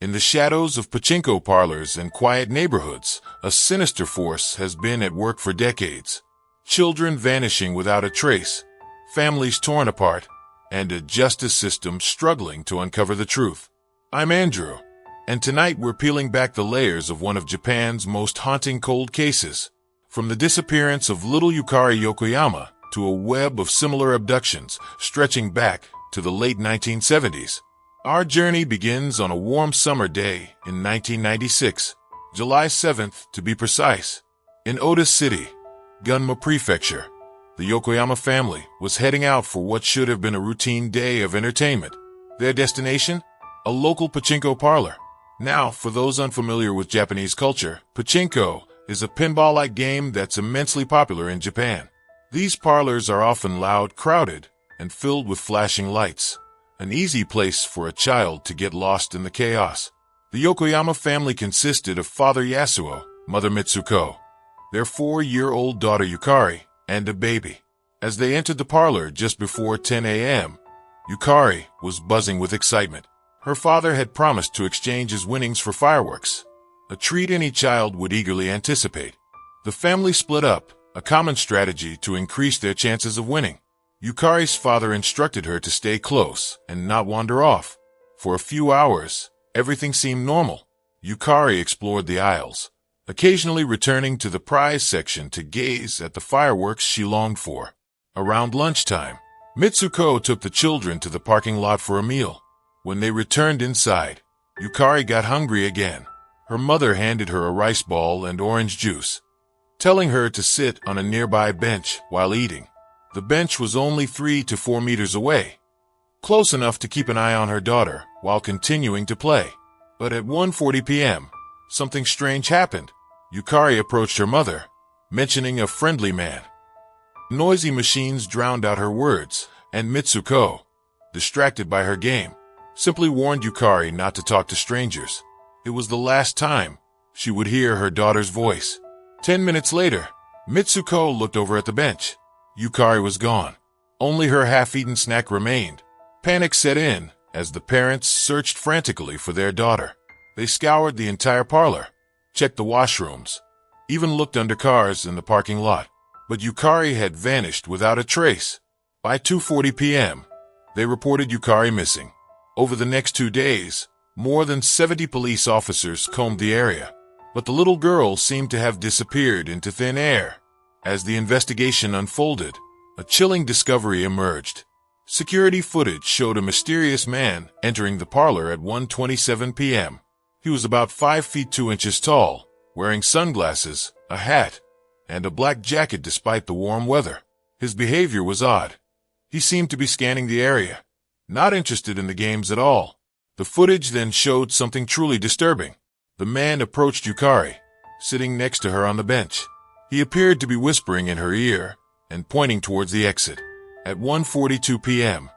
In the shadows of pachinko parlors and quiet neighborhoods, a sinister force has been at work for decades. Children vanishing without a trace, families torn apart, and a justice system struggling to uncover the truth. I'm Andrew, and tonight we're peeling back the layers of one of Japan's most haunting cold cases. From the disappearance of little Yukari Yokoyama to a web of similar abductions stretching back to the late 1970s. Our journey begins on a warm summer day in 1996, July 7th to be precise. In Oda City, Gunma Prefecture, the Yokoyama family was heading out for what should have been a routine day of entertainment. Their destination? A local pachinko parlor. Now, for those unfamiliar with Japanese culture, pachinko is a pinball-like game that's immensely popular in Japan. These parlors are often loud, crowded, and filled with flashing lights. An easy place for a child to get lost in the chaos. The Yokoyama family consisted of Father Yasuo, Mother Mitsuko, their 4-year-old daughter Yukari, and a baby. As they entered the parlor just before 10 a.m., Yukari was buzzing with excitement. Her father had promised to exchange his winnings for fireworks, a treat any child would eagerly anticipate. The family split up, a common strategy to increase their chances of winning. Yukari's father instructed her to stay close and not wander off. For a few hours, everything seemed normal. Yukari explored the aisles, occasionally returning to the prize section to gaze at the fireworks she longed for. Around lunchtime, Mitsuko took the children to the parking lot for a meal. When they returned inside, Yukari got hungry again. Her mother handed her a rice ball and orange juice, telling her to sit on a nearby bench while eating. The bench was only 3 to 4 meters away, close enough to keep an eye on her daughter while continuing to play. But at 1:40 p.m., something strange happened. Yukari approached her mother, mentioning a friendly man. Noisy machines drowned out her words, and Mitsuko, distracted by her game, simply warned Yukari not to talk to strangers. It was the last time she would hear her daughter's voice. 10 minutes later, Mitsuko looked over at the bench. Yukari was gone. Only her half-eaten snack remained. Panic set in as the parents searched frantically for their daughter. They scoured the entire parlor, checked the washrooms, even looked under cars in the parking lot. But Yukari had vanished without a trace. By 2:40 p.m., they reported Yukari missing. Over the next 2 days, more than 70 police officers combed the area. But the little girl seemed to have disappeared into thin air. As the investigation unfolded, a chilling discovery emerged. Security footage showed a mysterious man entering the parlor at 1:27 p.m. He was about 5 feet 2 inches tall, wearing sunglasses, a hat, and a black jacket despite the warm weather. His behavior was odd. He seemed to be scanning the area, not interested in the games at all. The footage then showed something truly disturbing. The man approached Yukari, sitting next to her on the bench. He appeared to be whispering in her ear and pointing towards the exit. At 1:42 p.m.,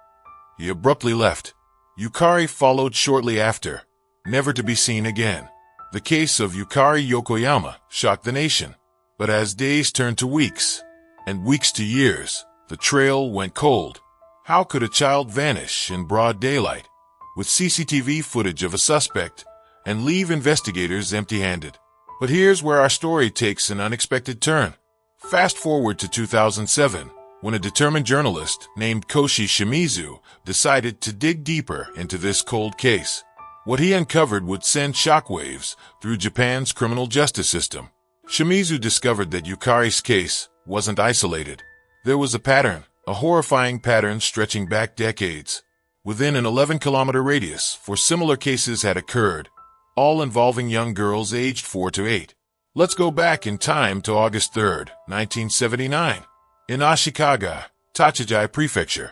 he abruptly left. Yukari followed shortly after, never to be seen again. The case of Yukari Yokoyama shocked the nation. But as days turned to weeks, and weeks to years, the trail went cold. How could a child vanish in broad daylight, with CCTV footage of a suspect, and leave investigators empty-handed? But here's where our story takes an unexpected turn. Fast forward to 2007, when a determined journalist named Koshi Shimizu decided to dig deeper into this cold case. What he uncovered would send shockwaves through Japan's criminal justice system. Shimizu discovered that Yukari's case wasn't isolated. There was a pattern, a horrifying pattern stretching back decades. Within an 11-kilometer radius, 4 similar cases had occurred, all involving young girls aged 4 to 8. Let's go back in time to August 3, 1979. In Ashikaga, Tochigi Prefecture,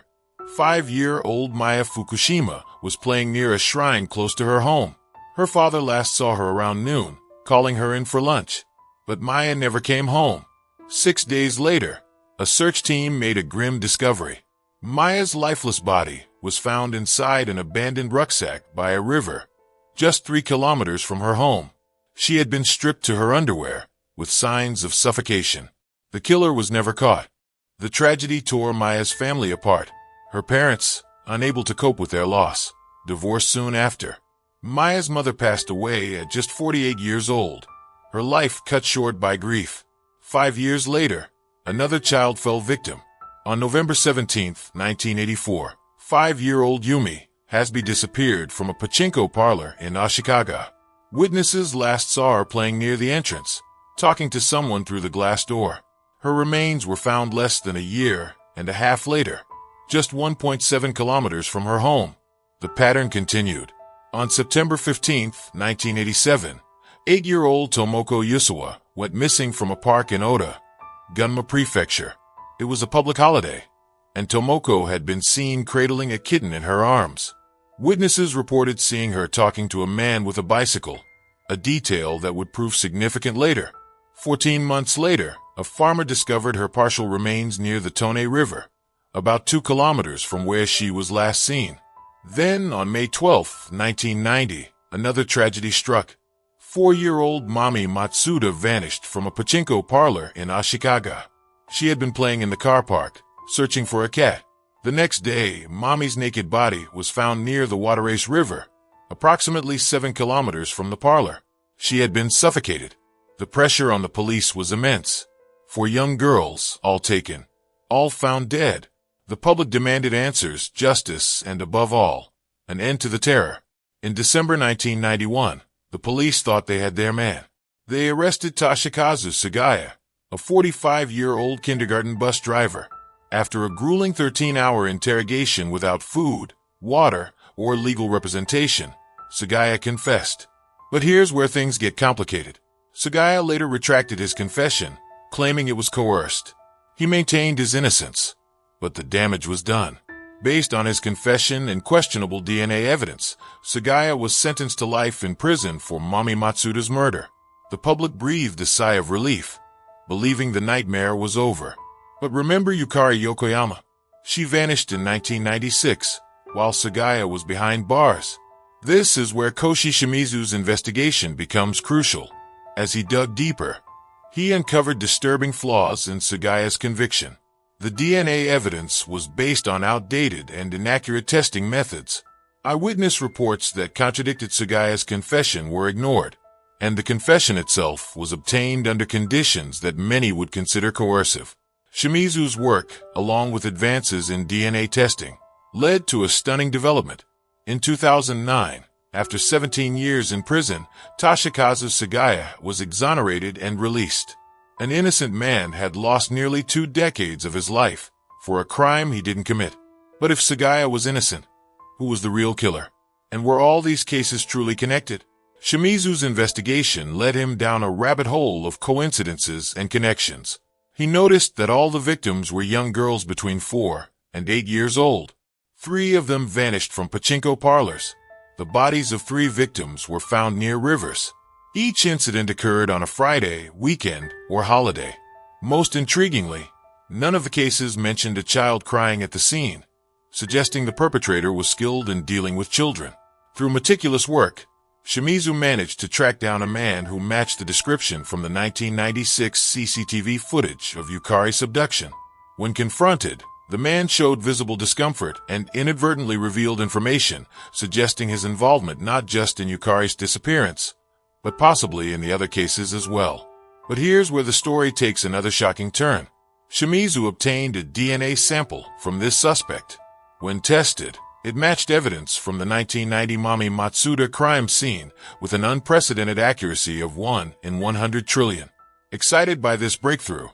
5-year-old Maya Fukushima was playing near a shrine close to her home. Her father last saw her around noon, calling her in for lunch. But Maya never came home. 6 days later, a search team made a grim discovery. Maya's lifeless body was found inside an abandoned rucksack by a river, just 3 kilometers from her home. She had been stripped to her underwear, with signs of suffocation. The killer was never caught. The tragedy tore Maya's family apart. Her parents, unable to cope with their loss, divorced soon after. Maya's mother passed away at just 48 years old, her life cut short by grief. 5 years later, another child fell victim. On November 17, 1984, 5-year-old Yumi Hasbi disappeared from a pachinko parlor in Ashikaga. Witnesses last saw her playing near the entrance, talking to someone through the glass door. Her remains were found less than a year and a half later, just 1.7 kilometers from her home. The pattern continued. On September 15, 1987, 8-year-old Tomoko Yusawa went missing from a park in Oda, Gunma Prefecture. It was a public holiday, and Tomoko had been seen cradling a kitten in her arms. Witnesses reported seeing her talking to a man with a bicycle, a detail that would prove significant later. 14 months later, a farmer discovered her partial remains near the Tone River, about 2 kilometers from where she was last seen. Then, on May 12, 1990, another tragedy struck. 4-year-old Mami Matsuda vanished from a pachinko parlor in Ashikaga. She had been playing in the car park, searching for a cat. The next day, Mami's naked body was found near the Waterace River, approximately 7 kilometers from the parlor. She had been suffocated. The pressure on the police was immense. 4 young girls, all taken, all found dead. The public demanded answers, justice, and above all, an end to the terror. In December 1991, the police thought they had their man. They arrested Toshikazu Sugaya, a 45-year-old kindergarten bus driver. After a grueling 13-hour interrogation without food, water, or legal representation, Sugaya confessed. But here's where things get complicated. Sugaya later retracted his confession, claiming it was coerced. He maintained his innocence, but the damage was done. Based on his confession and questionable DNA evidence, Sugaya was sentenced to life in prison for Mami Matsuda's murder. The public breathed a sigh of relief, believing the nightmare was over. But remember Yukari Yokoyama? She vanished in 1996, while Sugaya was behind bars. This is where Koshi Shimizu's investigation becomes crucial. As he dug deeper, he uncovered disturbing flaws in Sugaya's conviction. The DNA evidence was based on outdated and inaccurate testing methods. Eyewitness reports that contradicted Sugaya's confession were ignored, and the confession itself was obtained under conditions that many would consider coercive. Shimizu's work, along with advances in DNA testing, led to a stunning development. In 2009, after 17 years in prison, Toshikazu Sugaya was exonerated and released. An innocent man had lost nearly 2 decades of his life for a crime he didn't commit. But if Sugaya was innocent, who was the real killer? And were all these cases truly connected? Shimizu's investigation led him down a rabbit hole of coincidences and connections. He noticed that all the victims were young girls between 4 and 8 years old. 3 of them vanished from pachinko parlors. The bodies of 3 victims were found near rivers. Each incident occurred on a Friday, weekend, or holiday. Most intriguingly, none of the cases mentioned a child crying at the scene, suggesting the perpetrator was skilled in dealing with children. Through meticulous work, Shimizu managed to track down a man who matched the description from the 1996 CCTV footage of Yukari's abduction. When confronted, the man showed visible discomfort and inadvertently revealed information, suggesting his involvement not just in Yukari's disappearance, but possibly in the other cases as well. But here's where the story takes another shocking turn. Shimizu obtained a DNA sample from this suspect. When tested, it matched evidence from the 1990 Mami Matsuda crime scene with an unprecedented accuracy of 1 in 100 trillion. Excited by this breakthrough,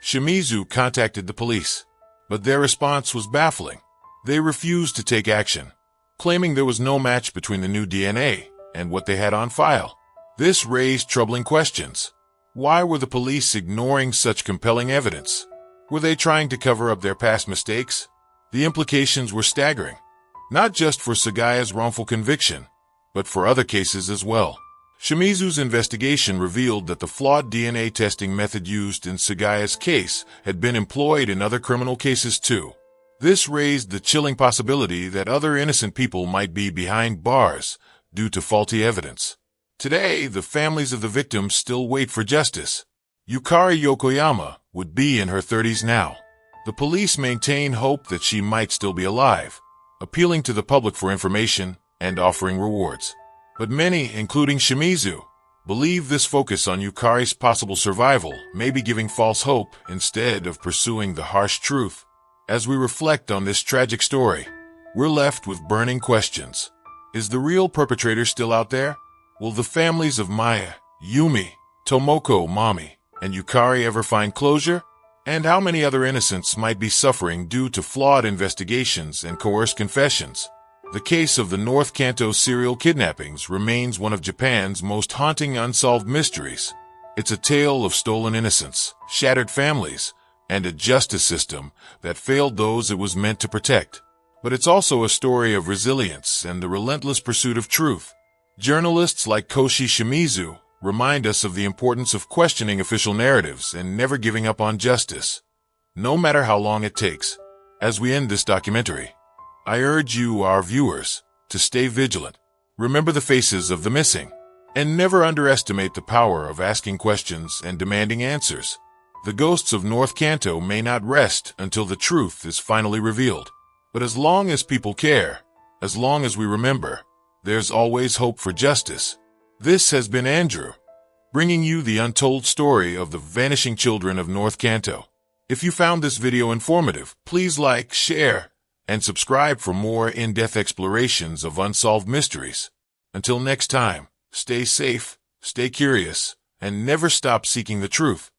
Shimizu contacted the police. But their response was baffling. They refused to take action, claiming there was no match between the new DNA and what they had on file. This raised troubling questions. Why were the police ignoring such compelling evidence? Were they trying to cover up their past mistakes? The implications were staggering, not just for Sugaya's wrongful conviction, but for other cases as well. Shimizu's investigation revealed that the flawed DNA testing method used in Sugaya's case had been employed in other criminal cases too. This raised the chilling possibility that other innocent people might be behind bars due to faulty evidence. Today, the families of the victims still wait for justice. Yukari Yokoyama would be in her 30s now. The police maintain hope that she might still be alive, appealing to the public for information and offering rewards. But many, including Shimizu, believe this focus on Yukari's possible survival may be giving false hope instead of pursuing the harsh truth. As we reflect on this tragic story, we're left with burning questions. Is the real perpetrator still out there? Will the families of Maya, Yumi, Tomoko, Mami, and Yukari ever find closure? And how many other innocents might be suffering due to flawed investigations and coerced confessions? The case of the North Kanto serial kidnappings remains one of Japan's most haunting unsolved mysteries. It's a tale of stolen innocence, shattered families, and a justice system that failed those it was meant to protect. But it's also a story of resilience and the relentless pursuit of truth. Journalists like Koshi Shimizu remind us of the importance of questioning official narratives and never giving up on justice, no matter how long it takes. As we end this documentary, I urge you, our viewers, to stay vigilant. Remember the faces of the missing, and never underestimate the power of asking questions and demanding answers. The ghosts of North Kanto may not rest until the truth is finally revealed. But as long as people care, as long as we remember, there's always hope for justice. This has been Andrew, bringing you the untold story of the vanishing children of North Kanto. If you found this video informative, please like, share, and subscribe for more in-depth explorations of unsolved mysteries. Until next time, stay safe, stay curious, and never stop seeking the truth.